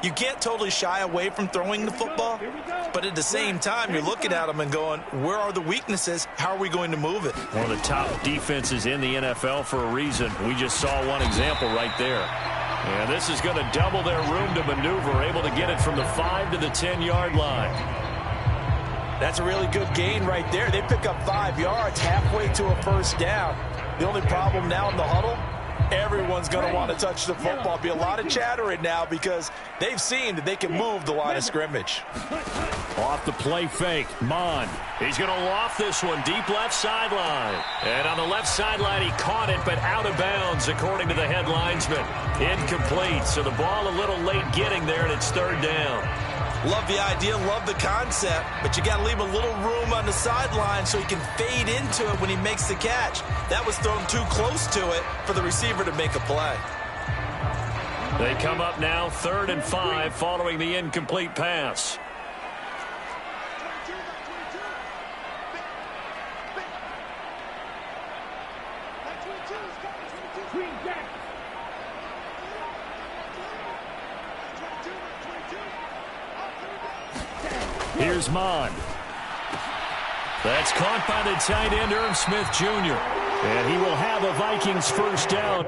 You can't totally shy away from throwing the football, but at the same time, you're looking at them and going, where are the weaknesses? How are we going to move it? One of the top defenses in the NFL for a reason. We just saw one example right there. And this is going to double their room to maneuver, able to get it from the 5 to the 10-yard line. That's a really good gain right there. They pick up 5 yards halfway to a first down. The only problem now in the huddle, everyone's going to want to touch the football. Be a lot of chattering now because they've seen that they can move the line of scrimmage. Off the play fake, Mond. He's going to loft this one deep left sideline. And on the left sideline, he caught it, but out of bounds, according to the head linesman. Incomplete, so the ball a little late getting there, and it's third down. Love the idea, love the concept, but you got to leave a little room on the sideline so he can fade into it when he makes the catch. That was thrown too close to it for the receiver to make a play. They come up now 3rd and 5 following the incomplete pass. Here's Mond. That's caught by the tight end, Irv Smith Jr. And he will have a Vikings first down.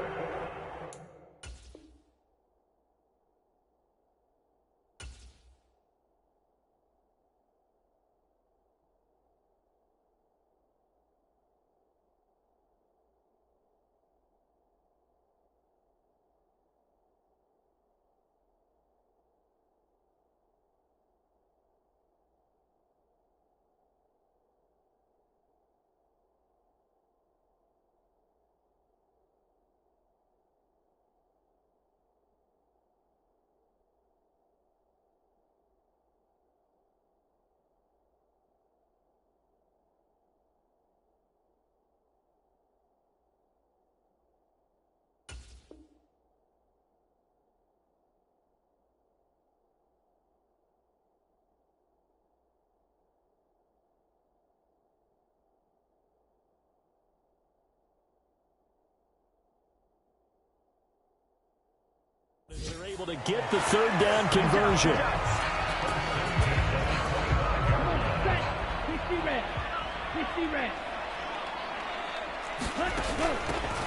They're able to get the third down conversion.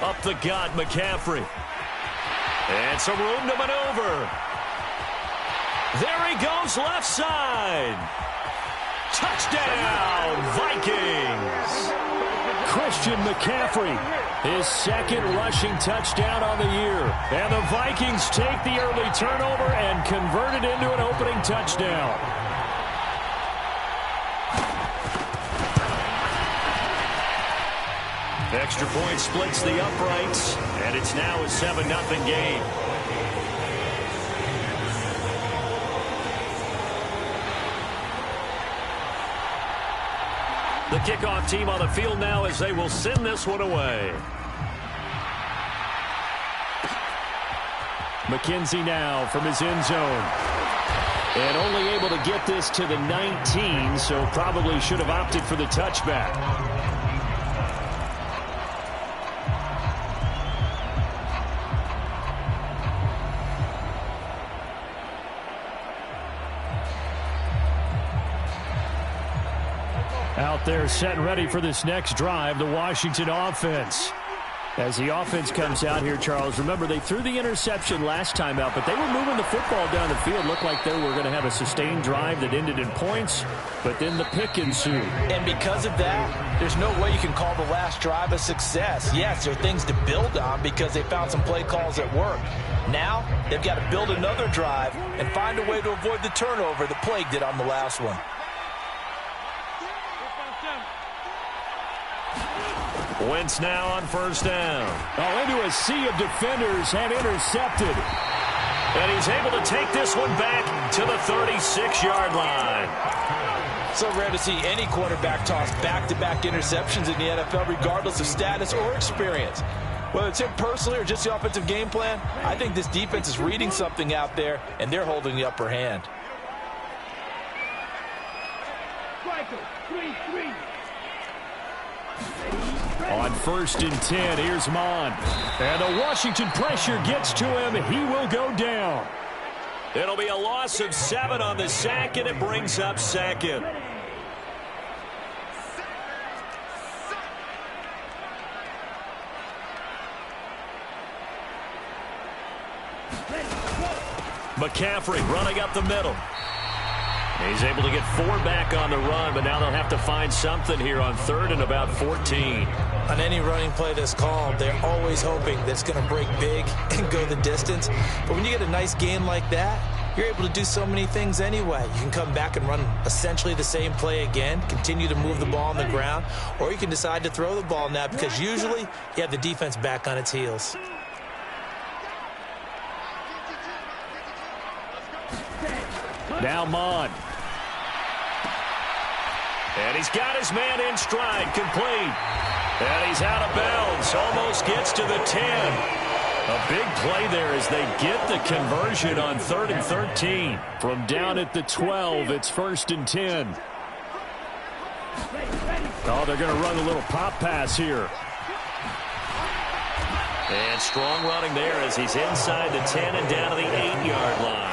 Up the gut, McCaffrey. And some room to maneuver. There he goes, left side. Touchdown, Vikings. Christian McCaffrey, his second rushing touchdown on the year. And the Vikings take the early turnover and convert it into an opening touchdown. Extra point splits the uprights, and it's now a 7-0 game. The kickoff team on the field now as they will send this one away. McKenzie now from his end zone. And only able to get this to the 19, so probably should have opted for the touchback. Out there set and ready for this next drive, the Washington offense. As the offense comes out here, Charles, remember they threw the interception last time out, but they were moving the football down the field. Looked like they were going to have a sustained drive that ended in points, but then the pick ensued. And because of that, there's no way you can call the last drive a success. Yes, there are things to build on because they found some play calls that worked. Now, they've got to build another drive and find a way to avoid the turnover that plagued it on the last one. Wentz now on first down. Oh, into a sea of defenders and intercepted. And he's able to take this one back to the 36-yard line. So rare to see any quarterback toss back-to-back interceptions in the NFL, regardless of status or experience. Whether it's him personally or just the offensive game plan, I think this defense is reading something out there, and they're holding the upper hand. On 1st and 10, here's Mond. And the Washington pressure gets to him. He will go down. It'll be a loss of 7 on the sack, and it brings up second. McCaffrey running up the middle. He's able to get 4 back on the run, but now they'll have to find something here on 3rd and about 14. On any running play that's called, they're always hoping that it's going to break big and go the distance. But when you get a nice gain like that, you're able to do so many things anyway. You can come back and run essentially the same play again, continue to move the ball on the ground, or you can decide to throw the ball now because usually you have the defense back on its heels. Now Mon. And he's got his man in stride, complete. And he's out of bounds, almost gets to the 10. A big play there as they get the conversion on 3rd and 13. From down at the 12, it's 1st and 10. Oh, they're going to run a little pop pass here. And strong running there as he's inside the 10 and down to the 8-yard line.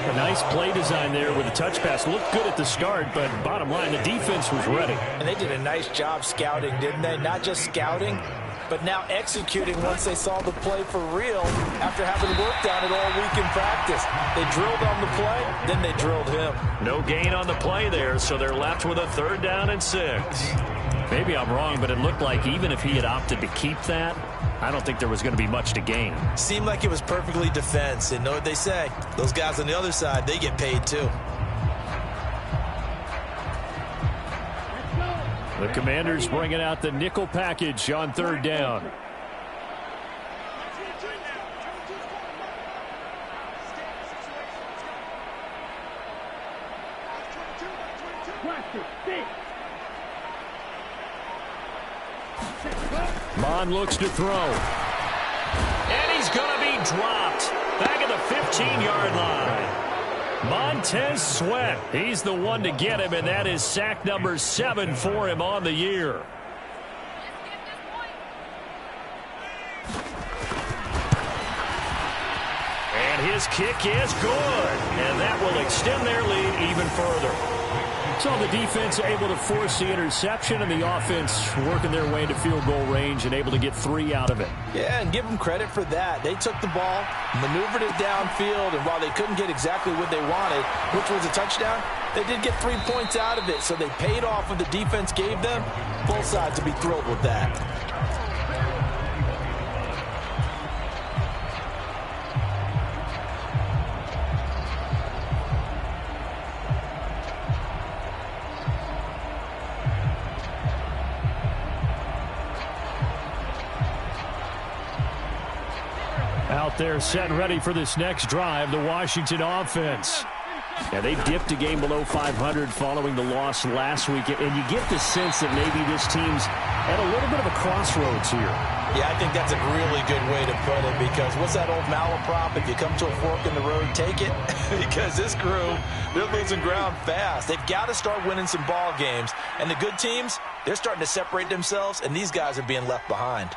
A nice play design there with a touch pass. Looked good at the start, but bottom line, the defense was ready. And they did a nice job scouting, didn't they? Not just scouting, but now executing once they saw the play for real after having worked on it all week in practice. They drilled on the play, then they drilled him. No gain on the play there, so they're left with a 3rd down and 6. Maybe I'm wrong, but it looked like even if he had opted to keep that, I don't think there was going to be much to gain. Seemed like it was perfectly defense. And know what they say? Those guys on the other side, they get paid too. The Commanders bringing out the nickel package on 3rd down. Mon looks to throw. And he's going to be dropped. Back at the 15-yard line. Montez Sweat. He's the one to get him, and that is sack number 7 for him on the year. And his kick is good. And that will extend their lead even further. So the defense able to force the interception, and the offense working their way into field goal range and able to get 3 out of it. Yeah, and give them credit for that. They took the ball, maneuvered it downfield, and while they couldn't get exactly what they wanted, which was a touchdown, they did get 3 points out of it. So they paid off what the defense gave them. Both sides to be thrilled with that. Out there set and ready for this next drive, the Washington offense. Yeah, they dipped a game below 500 following the loss last week, and you get the sense that maybe this team's at a little bit of a crossroads here. Yeah, I think that's a really good way to put it, because what's that old malaprop? If you come to a fork in the road, take it. Because this crew, they're losing ground fast. They've got to start winning some ball games. And the good teams, they're starting to separate themselves, and these guys are being left behind.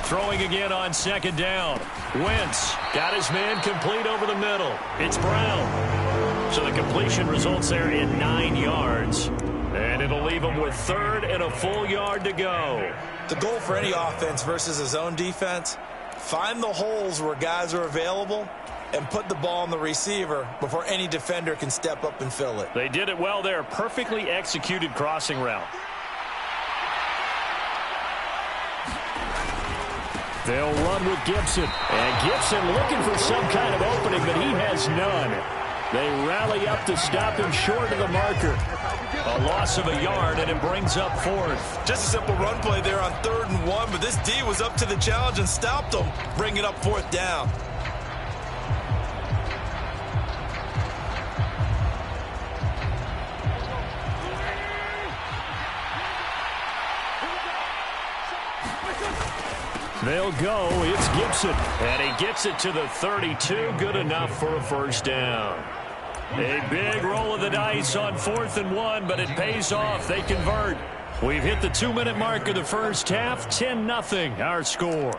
Throwing again on 2nd down. Wentz got his man complete over the middle. It's Brown. So the completion results there in 9 yards. And it'll leave him with 3rd and a full yard to go. The goal for any offense versus his own defense, find the holes where guys are available and put the ball on the receiver before any defender can step up and fill it. They did it well there. Perfectly executed crossing route. They'll run with Gibson. And Gibson looking for some kind of opening, but he has none. They rally up to stop him short of the marker. A loss of a yard, and it brings up 4th. Just a simple run play there on 3rd and 1, but this D was up to the challenge and stopped them, bringing up 4th down. They'll go. It's Gibson. And he gets it to the 32. Good enough for a 1st down. A big roll of the dice on 4th and 1, but it pays off. They convert. We've hit the 2-minute mark of the first half. 10-0 our score.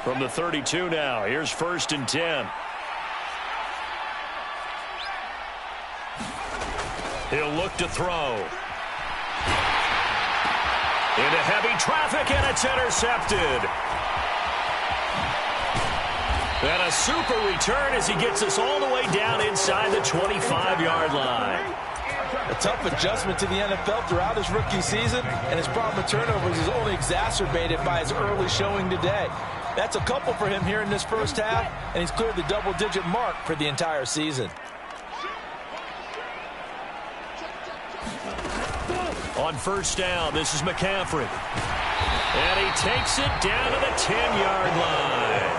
From the 32 now, here's 1st and 10. He'll look to throw. Into heavy traffic, and it's intercepted. And a super return as he gets us all the way down inside the 25-yard line. A tough adjustment to the NFL throughout his rookie season, and his problem with turnovers is only exacerbated by his early showing today. That's a couple for him here in this first half, and he's cleared the double-digit mark for the entire season. On 1st down, this is McCaffrey. And he takes it down to the 10-yard line.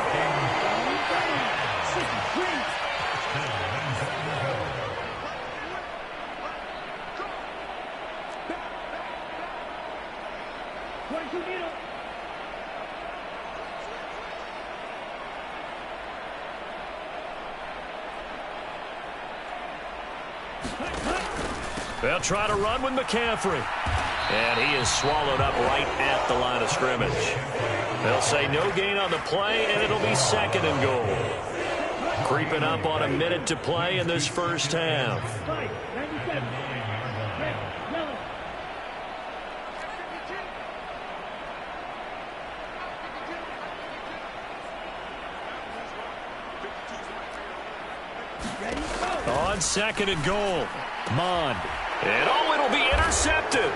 They'll try to run with McCaffrey. And he is swallowed up right at the line of scrimmage. They'll say no gain on the play, and it'll be 2nd and goal. Creeping up on a minute to play in this first half. On 2nd and goal, Mond. And it'll be intercepted.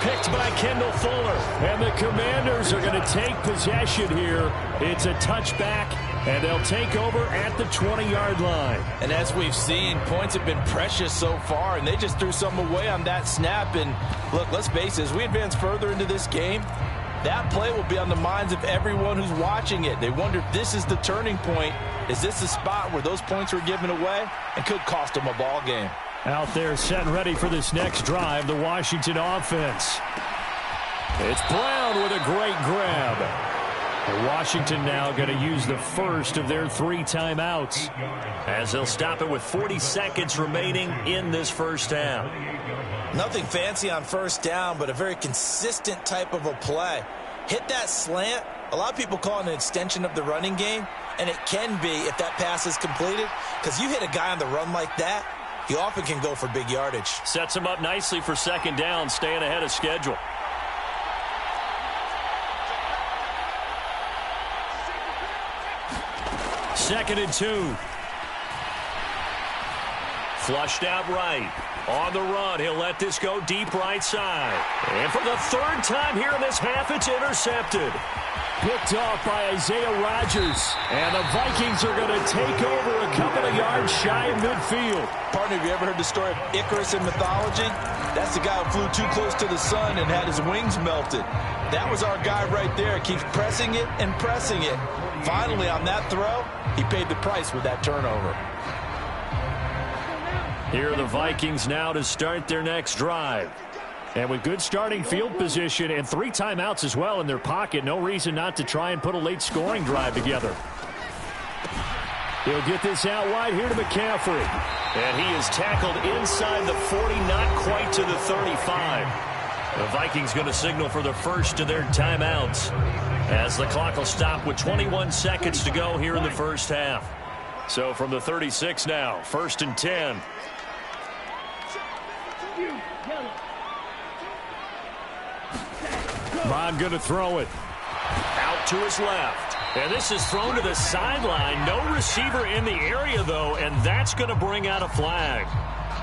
Picked by Kendall Fuller. And the Commanders are going to take possession here. It's a touchback, and they'll take over at the 20-yard line. And as we've seen, points have been precious so far, and they just threw some away on that snap. And look, let's face it, as we advance further into this game, that play will be on the minds of everyone who's watching it. They wonder if this is the turning point. Is this the spot where those points were given away and could cost them a ball game? Out there set and ready for this next drive, the Washington offense. It's Brown with a great grab. And Washington now going to use the first of their 3 timeouts, as they'll stop it with 40 seconds remaining in this first half. Nothing fancy on 1st down, but a very consistent type of a play. Hit that slant. A lot of people call it an extension of the running game, and it can be if that pass is completed, because you hit a guy on the run like that, he often can go for big yardage. Sets him up nicely for 2nd down, staying ahead of schedule. Second and 2. Flushed out right. On the run, he'll let this go deep right side. And for the 3rd time here in this half, it's intercepted. Picked off by Isaiah Rodgers. And the Vikings are going to take over a couple of yards shy of midfield. Partner, have you ever heard the story of Icarus in mythology? That's the guy who flew too close to the sun and had his wings melted. That was our guy right there. Keeps pressing it and pressing it. Finally, on that throw, he paid the price with that turnover. Here are the Vikings now to start their next drive. And with good starting field position and 3 timeouts as well in their pocket, no reason not to try and put a late scoring drive together. He'll get this out wide here to McCaffrey. And he is tackled inside the 40, not quite to the 35. The Vikings going to signal for the first of their timeouts, as the clock will stop with 21 seconds to go here in the first half. So from the 36 now, 1st and 10. Mond going to throw it. Out to his left. And this is thrown to the sideline. No receiver in the area, though, and that's going to bring out a flag.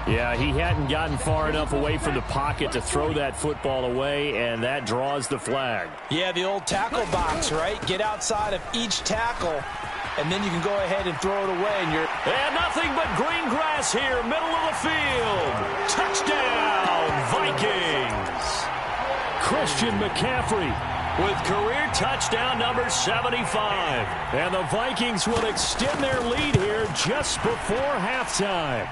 Yeah, he hadn't gotten far enough away from the pocket to throw that football away, and that draws the flag. Yeah, the old tackle box, right? Get outside of each tackle, and then you can go ahead and throw it away. And nothing but green grass here, middle of the field. Touchdown, Vikings. Christian McCaffrey with career touchdown number 75. And the Vikings will extend their lead here just before halftime.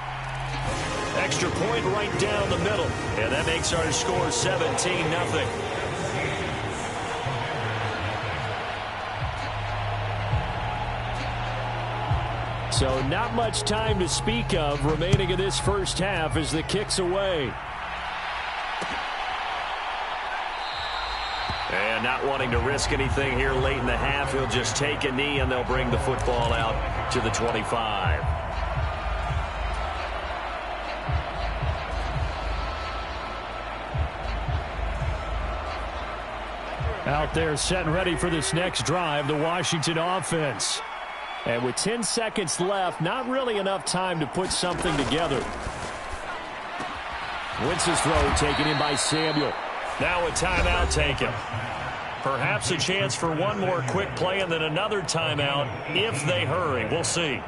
Extra point right down the middle. And that makes our score 17-0. So not much time to speak of remaining in this first half as the kick's away. And not wanting to risk anything here late in the half, he'll just take a knee and they'll bring the football out to the 25. Out there set and ready for this next drive, the Washington offense. And with 10 seconds left, not really enough time to put something together. Wentz's throw taken in by Samuel. Now a timeout taken. Perhaps a chance for one more quick play and then another timeout if they hurry. We'll see.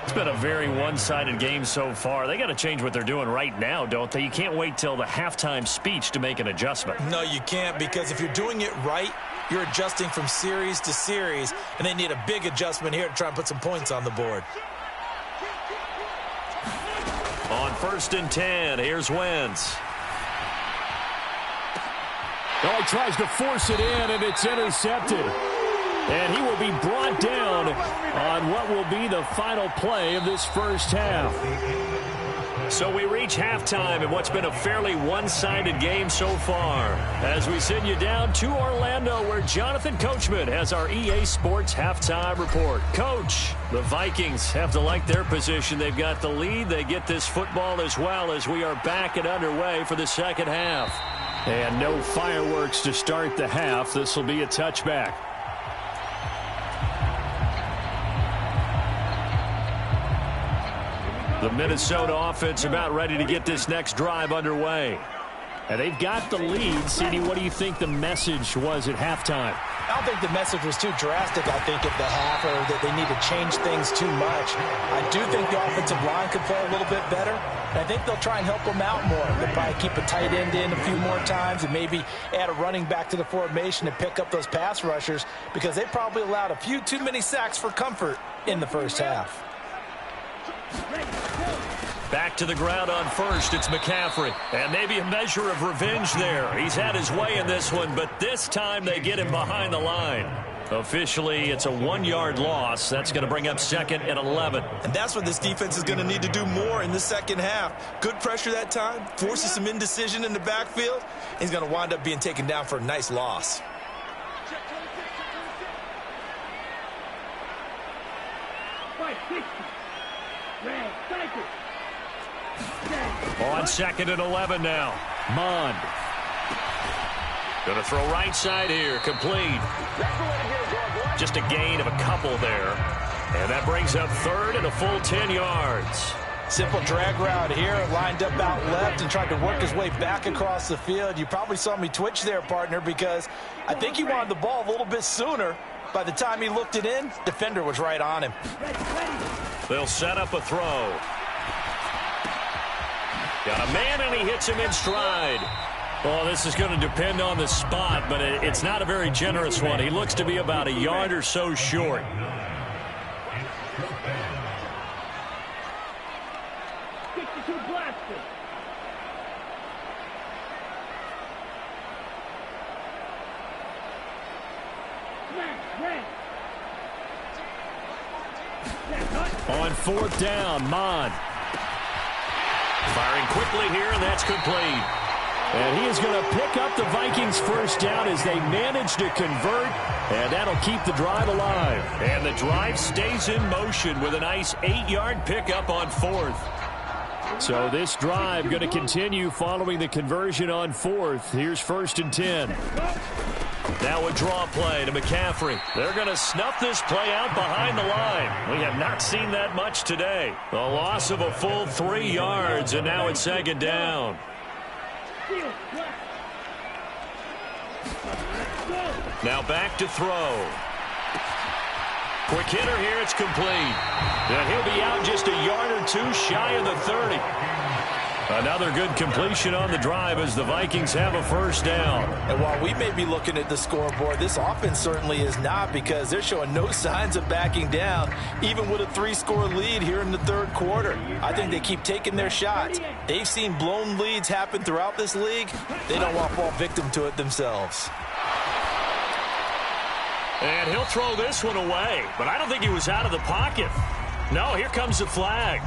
It's been a very one-sided game so far. They got to change what they're doing right now, don't they? You can't wait till the halftime speech to make an adjustment. No, you can't, because if you're doing it right, you're adjusting from series to series, and they need a big adjustment here to try and put some points on the board. On 1st and 10, here's Wentz. Oh, he tries to force it in, and it's intercepted. And he will be brought down on what will be the final play of this first half. So we reach halftime in what's been a fairly one-sided game so far. As we send you down to Orlando, where Jonathan Coachman has our EA Sports halftime report. Coach, the Vikings have to like their position. They've got the lead. They get this football as well as we are back and underway for the second half. And no fireworks to start the half. This will be a touchback. The Minnesota offense about ready to get this next drive underway. And they've got the lead. CD, what do you think the message was at halftime? I don't think the message was too drastic, I think, at the half, or that they need to change things too much. I do think the offensive line could play a little bit better. And I think they'll try and help them out more. They'll probably keep a tight end in a few more times and maybe add a running back to the formation and pick up those pass rushers, because they probably allowed a few too many sacks for comfort in the first half. Back to the ground on first, it's McCaffrey. And maybe a measure of revenge there. He's had his way in this one, but this time they get him behind the line. Officially, it's a 1-yard loss. That's going to bring up 2nd and 11. And that's what this defense is going to need to do more in the second half. Good pressure that time, forces some indecision in the backfield. He's going to wind up being taken down for a nice loss. On 2nd and 11 now. Mond. Going to throw right side here. Complete. Just a gain of a couple there. And that brings up 3rd and a full 10 yards. Simple drag route here, lined up out left and tried to work his way back across the field. You probably saw me twitch there, partner, because I think he wanted the ball a little bit sooner. By the time he looked it in, defender was right on him. They'll set up a throw. Got a man, and he hits him in stride. Well, this is going to depend on the spot, but it's not a very generous one. He looks to be about a yard or so short. On 4th down, Mond. Firing quickly here, and that's complete. And he is going to pick up the Vikings' first down as they manage to convert, and that'll keep the drive alive. And the drive stays in motion with a nice 8-yard pickup on 4th. So this drive going to continue following the conversion on 4th. Here's 1st and 10. Now a draw play to McCaffrey. They're going to snuff this play out behind the line. We have not seen that much today. A loss of a full 3 yards, and now it's 2nd down. Now back to throw. Quick hitter here, it's complete. And he'll be out just a yard or two shy of the 30. Another good completion on the drive as the Vikings have a first down. And while we may be looking at the scoreboard, this offense certainly is not, because they're showing no signs of backing down, even with a 3-score lead here in the 3rd quarter. I think they keep taking their shots. They've seen blown leads happen throughout this league. They don't want to fall victim to it themselves. And he'll throw this one away, but I don't think he was out of the pocket. No, here comes the flag.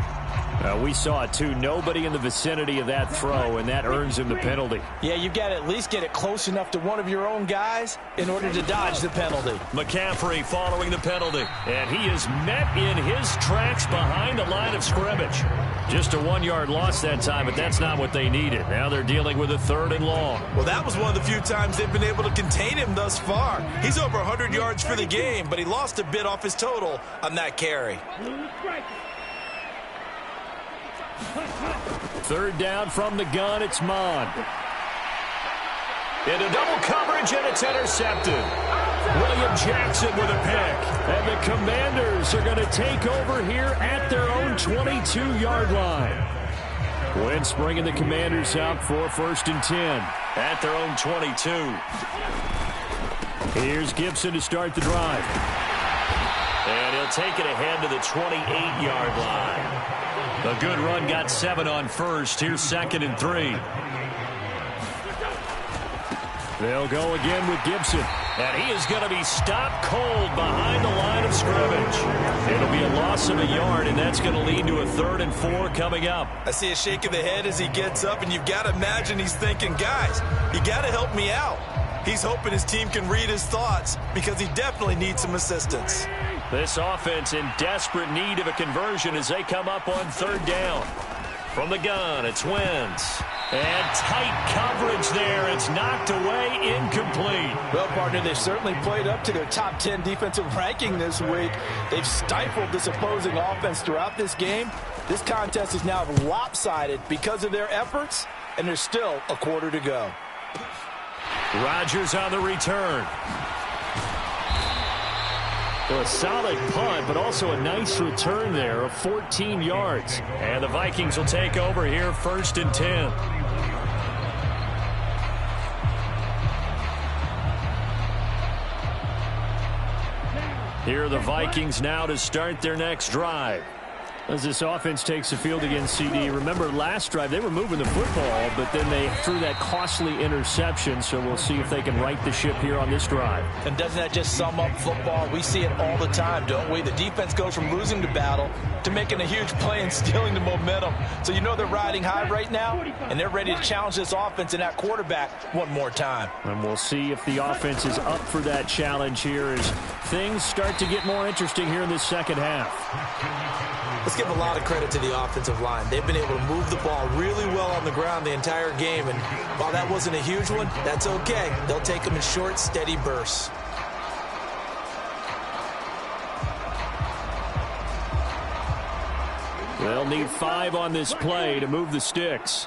We saw it, too. Nobody in the vicinity of that throw, and that earns him the penalty. Yeah, you've got to at least get it close enough to one of your own guys in order to dodge the penalty. McCaffrey following the penalty. And he is met in his tracks behind the line of scrimmage. Just a 1-yard loss that time, but that's not what they needed. Now they're dealing with a 3rd and long. Well, that was one of the few times they've been able to contain him thus far. He's over 100 yards for the game, but he lost a bit off his total on that carry. 3rd down from the gun, it's Mond. Into double coverage, and it's intercepted. William Jackson with a pick. And the Commanders are going to take over here at their own 22-yard line. Wentz bringing the Commanders out for 1st and 10 at their own 22. Here's Gibson to start the drive. And he'll take it ahead to the 28-yard line. A good run, got 7 on 1st. Here's 2nd and 3. They'll go again with Gibson. And he is going to be stopped cold behind the line of scrimmage. It'll be a loss of a yard, and that's going to lead to a 3rd and 4 coming up. I see a shake of the head as he gets up, and you've got to imagine he's thinking, guys, you got to help me out. He's hoping his team can read his thoughts because he definitely needs some assistance. This offense in desperate need of a conversion as they come up on 3rd down. From the gun, it's Wentz. And tight coverage there. It's knocked away, incomplete. Well, partner, they've certainly played up to their top 10 defensive ranking this week. They've stifled this opposing offense throughout this game. This contest is now lopsided because of their efforts, and there's still a quarter to go. Rodgers on the return. Well, a solid punt, but also a nice return there of 14 yards. And the Vikings will take over here 1st and 10. Here are the Vikings now to start their next drive. As this offense takes the field against CD, remember last drive they were moving the football, but then they threw that costly interception, so we'll see if they can right the ship here on this drive. And doesn't that just sum up football? We see it all the time, don't we? The defense goes from losing the battle to making a huge play and stealing the momentum. So you know they're riding high right now, and they're ready to challenge this offense and that quarterback one more time. And we'll see if the offense is up for that challenge here as things start to get more interesting here in this second half. Let's give a lot of credit to the offensive line. They've been able to move the ball really well on the ground the entire game, and while that wasn't a huge one, that's okay. They'll take them in short, steady bursts. They'll need 5 on this play to move the sticks.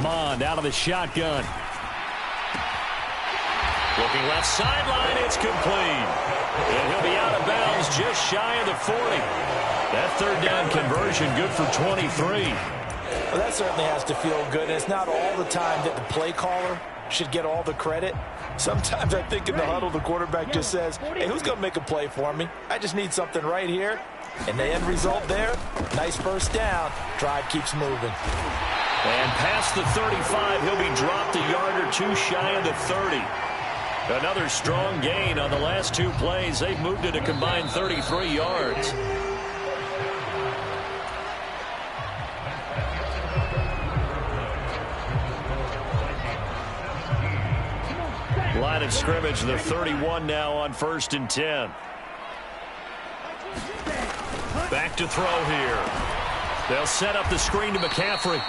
Mond out of the shotgun. Looking left sideline, it's complete. And he'll be out of bounds just shy of the 40. That 3rd down conversion good for 23. Well, that certainly has to feel good. And it's not all the time that the play caller should get all the credit. Sometimes I think in the huddle, the quarterback just says, hey, who's going to make a play for me? I just need something right here. And the end result there, nice 1st down. Drive keeps moving. And past the 35, he'll be dropped a yard or 2 shy of the 30. Another strong gain on the last 2 plays. They've moved it a combined 33 yards. Line of scrimmage, the 31 now on 1st and 10. Back to throw here. They'll set up the screen to McCaffrey.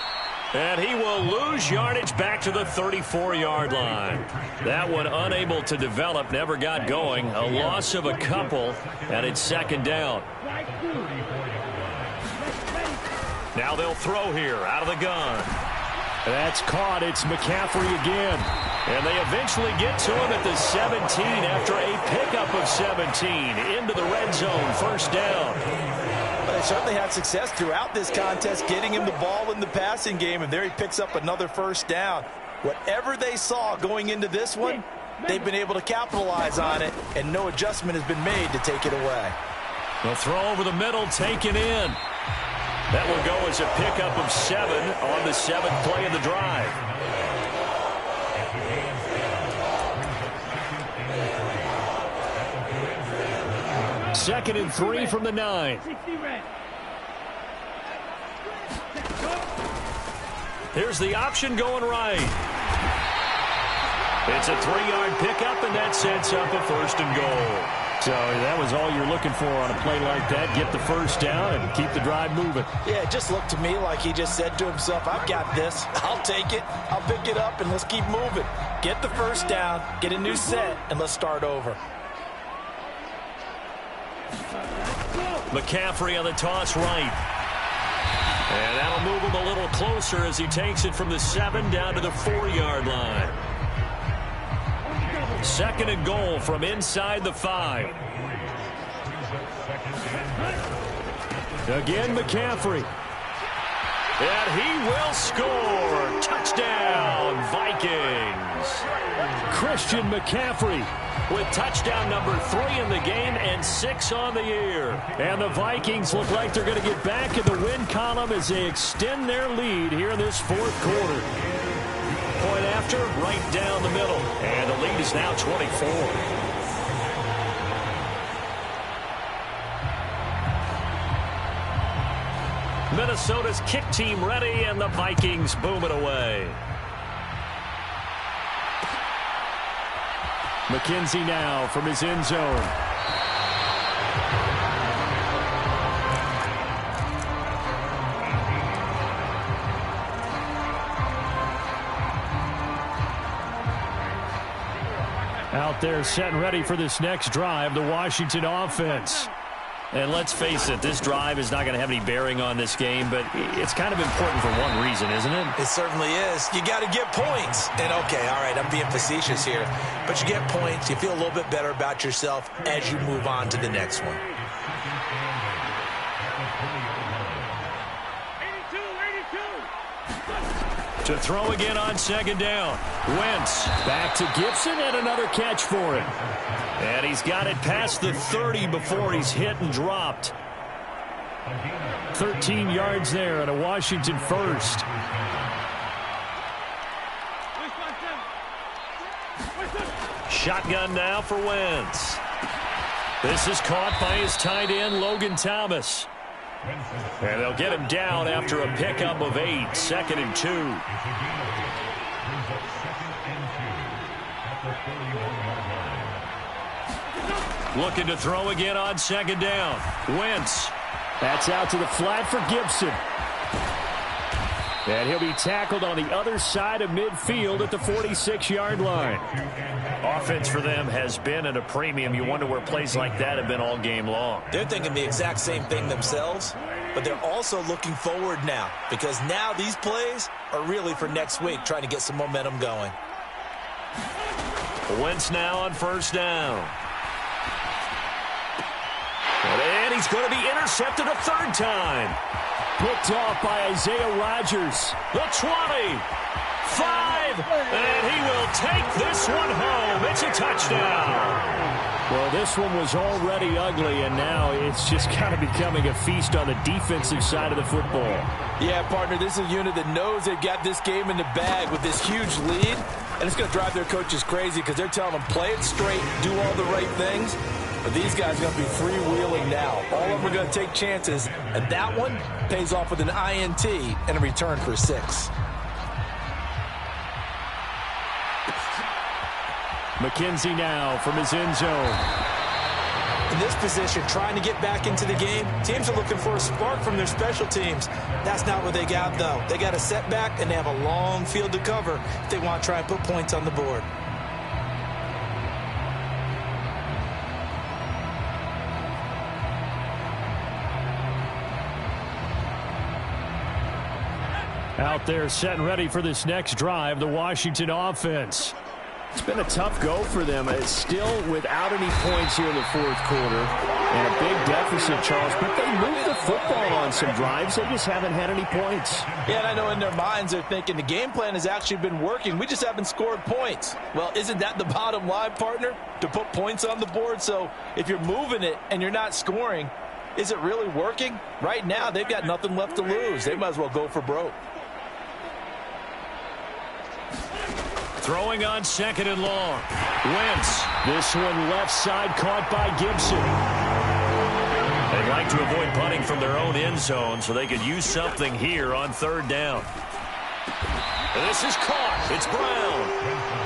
And he will lose yardage back to the 34-yard line. That one unable to develop, never got going. A loss of a couple, and it's 2nd down. Now they'll throw here out of the gun. That's caught. It's McCaffrey again. And they eventually get to him at the 17 after a pickup of 17 into the red zone. 1st down. They certainly had success throughout this contest, getting him the ball in the passing game, and there he picks up another 1st down. Whatever they saw going into this one, they've been able to capitalize on it, and no adjustment has been made to take it away. The throw over the middle, taken in. That will go as a pickup of 7 on the 7th play of the drive. 2nd and 3 from the 9. Here's the option going right. It's a 3-yard pickup, and that sets up a 1st and goal. So that was all you're looking for on a play like that. Get the 1st down and keep the drive moving. Yeah, it just looked to me like he just said to himself, I've got this. I'll take it. I'll pick it up, and let's keep moving. Get the 1st down, get a new set, and let's start over. McCaffrey on the toss right. And that'll move him a little closer as he takes it from the 7 down to the 4-yard line. 2nd and goal from inside the 5. Again, McCaffrey. And he will score. Touchdown, Vikings. Christian McCaffrey with touchdown number 3 in the game and 6 on the year. And the Vikings look like they're going to get back in the win column as they extend their lead here in this 4th quarter. Point after, right down the middle. And the lead is now 24. Minnesota's kick team ready, and the Vikings boom it away. McKenzie now from his end zone. Out there set and ready for this next drive, the Washington offense. And let's face it, this drive is not going to have any bearing on this game, but it's kind of important for one reason, isn't it? It certainly is. You got to get points. And, okay, all right, I'm being facetious here. But you get points, you feel a little bit better about yourself as you move on to the next one. To throw again on 2nd down. Wentz back to Gibson, and another catch for him. And he's got it past the 30 before he's hit and dropped. 13 yards there and a Washington 1st. Shotgun now for Wentz. This is caught by his tight end, Logan Thomas. And they'll get him down after a pickup of 8, 2nd and 2. Looking to throw again on 2nd down. Wentz. That's out to the flat for Gibson. And he'll be tackled on the other side of midfield at the 46-yard line. Offense for them has been at a premium. You wonder where plays like that have been all game long. They're thinking the exact same thing themselves, but they're also looking forward now because now these plays are really for next week, trying to get some momentum going. Wentz now on 1st down. And he's going to be intercepted a 3rd time. Picked off by Isaiah Rodgers. The 20. 5. And he will take this one home. It's a touchdown. Well, this one was already ugly, and now it's just kind of becoming a feast on the defensive side of the football. Yeah, partner, this is a unit that knows they've got this game in the bag with this huge lead, and it's going to drive their coaches crazy because they're telling them play it straight, do all the right things. But these guys are going to be freewheeling now. All of them are going to take chances, and that one pays off with an INT and a return for 6. McKenzie now from his end zone. In this position, trying to get back into the game, teams are looking for a spark from their special teams. That's not what they got, though. They got a setback, and they have a long field to cover if they want to try and put points on the board. Out there set and ready for this next drive, the Washington offense. It's been a tough go for them. It's still without any points here in the 4th quarter. And a big deficit, Charles. But they moved the football on some drives. They just haven't had any points. Yeah, and I know in their minds they're thinking the game plan has actually been working. We just haven't scored points. Well, isn't that the bottom line, partner? To put points on the board? So if you're moving it and you're not scoring, is it really working? Right now, they've got nothing left to lose. They might as well go for broke. Throwing on 2nd and long. Wentz. This one left side caught by Gibson. They like to avoid punting from their own end zone so they could use something here on third down. This is caught. It's Brown.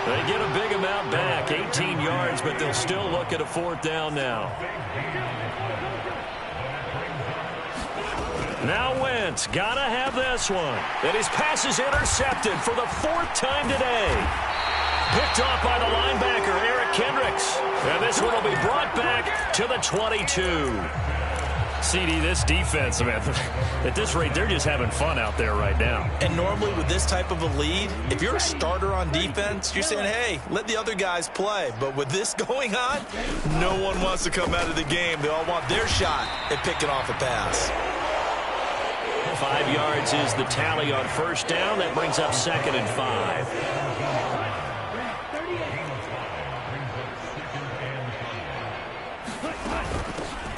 They get a big amount back, 18 yards, but they'll still look at a fourth down now. Now Wentz, gotta have this one. And his pass is intercepted for the fourth time today. Picked off by the linebacker, Eric Kendricks. And this one will be brought back to the 22. CD, this defense, man, at this rate, they're just having fun out there right now. And normally with this type of a lead, if you're a starter on defense, you're saying, hey, let the other guys play. But with this going on, no one wants to come out of the game. They all want their shot at picking off a pass. 5 yards is the tally on first down. That brings up 2nd and 5.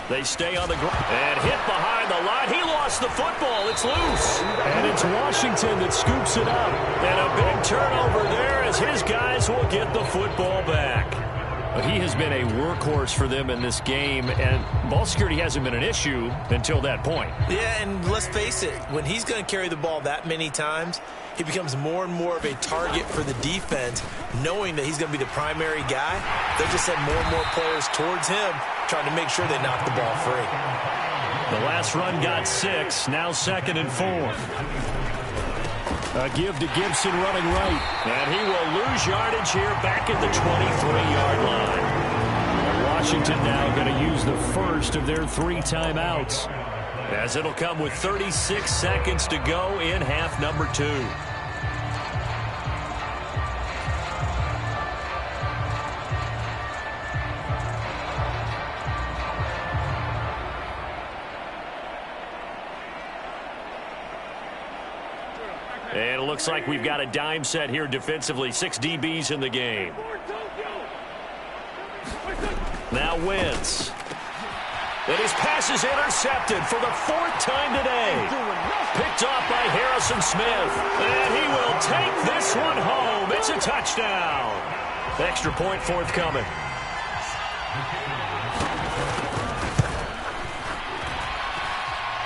They stay on the ground and hit behind the line. He lost the football. It's loose. And it's Washington that scoops it up. And a big turnover there as his guys will get the football back. But he has been a workhorse for them in this game, and ball security hasn't been an issue until that point. Yeah, and let's face it, when he's going to carry the ball that many times, he becomes more and more of a target for the defense, knowing that he's going to be the primary guy. They just send more and more players towards him, trying to make sure they knock the ball free. The last run got 6, now 2nd and 4. A give to Gibson running right. And he will lose yardage here back at the 23-yard line. Washington now going to use the first of their 3 timeouts, as it'll come with 36 seconds to go in half number 2. And it looks like we've got a dime set here defensively. 6 DBs in the game. Now Wentz. And his pass is intercepted for the 4th time today. Picked off by Harrison Smith. And he will take this one home. It's a touchdown. Extra point forthcoming.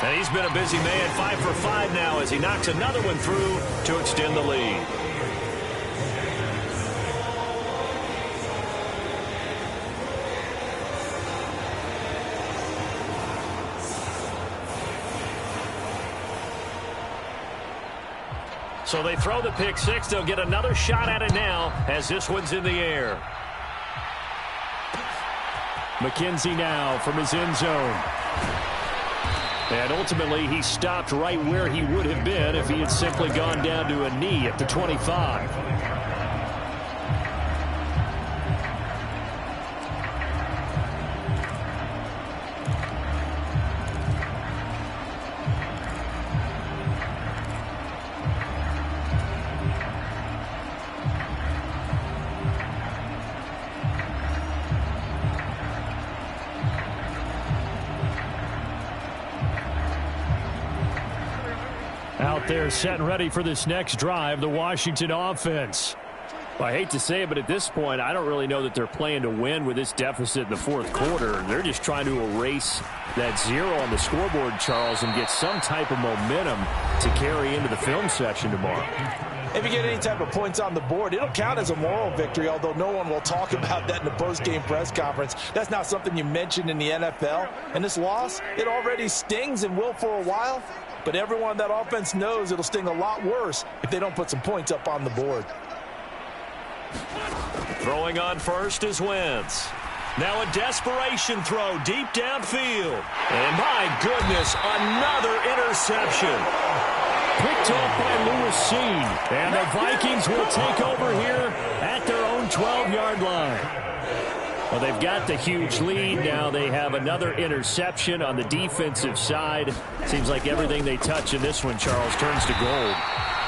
And he's been a busy man, 5 for 5 now as he knocks another one through to extend the lead. So they throw the pick 6. They'll get another shot at it now as this one's in the air. McKenzie now from his end zone. And ultimately, he stopped right where he would have been if he had simply gone down to a knee at the 25. Out there set and ready for this next drive, the Washington offense. Well, I hate to say it, but at this point, I don't really know that they're playing to win with this deficit in the 4th quarter. They're just trying to erase that 0 on the scoreboard, Charles, and get some type of momentum to carry into the film session tomorrow. If you get any type of points on the board, it'll count as a moral victory, although no one will talk about that in the post-game press conference. That's not something you mentioned in the NFL. And this loss, it already stings and will for a while. But everyone on that offense knows it'll sting a lot worse if they don't put some points up on the board. Throwing on first is Wentz. Now a desperation throw deep downfield. And my goodness, another interception. Picked off by Lewis Seen. And the Vikings will take over here at their own 12-yard line. Well, they've got the huge lead. Now they have another interception on the defensive side. Seems like everything they touch in this one, Charles, turns to gold.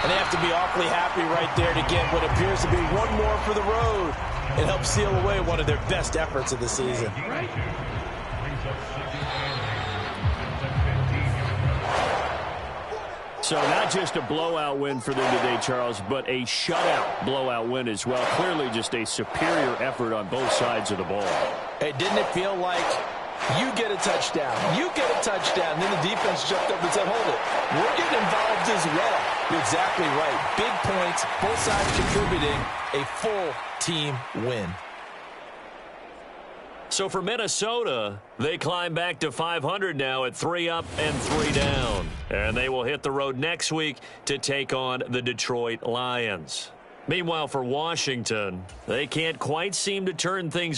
And they have to be awfully happy right there to get what appears to be one more for the road. It helps seal away one of their best efforts of the season. So not just a blowout win for them today, Charles, but a shutout blowout win as well. Clearly just a superior effort on both sides of the ball. Hey, didn't it feel like You get a touchdown. You get a touchdown. And then the defense jumped up and said, hold it. We're getting involved as well. You're exactly right. Big points, both sides contributing, a full team win. So for Minnesota, they climb back to 500 now at 3 up and 3 down. And they will hit the road next week to take on the Detroit Lions. Meanwhile, for Washington, they can't quite seem to turn things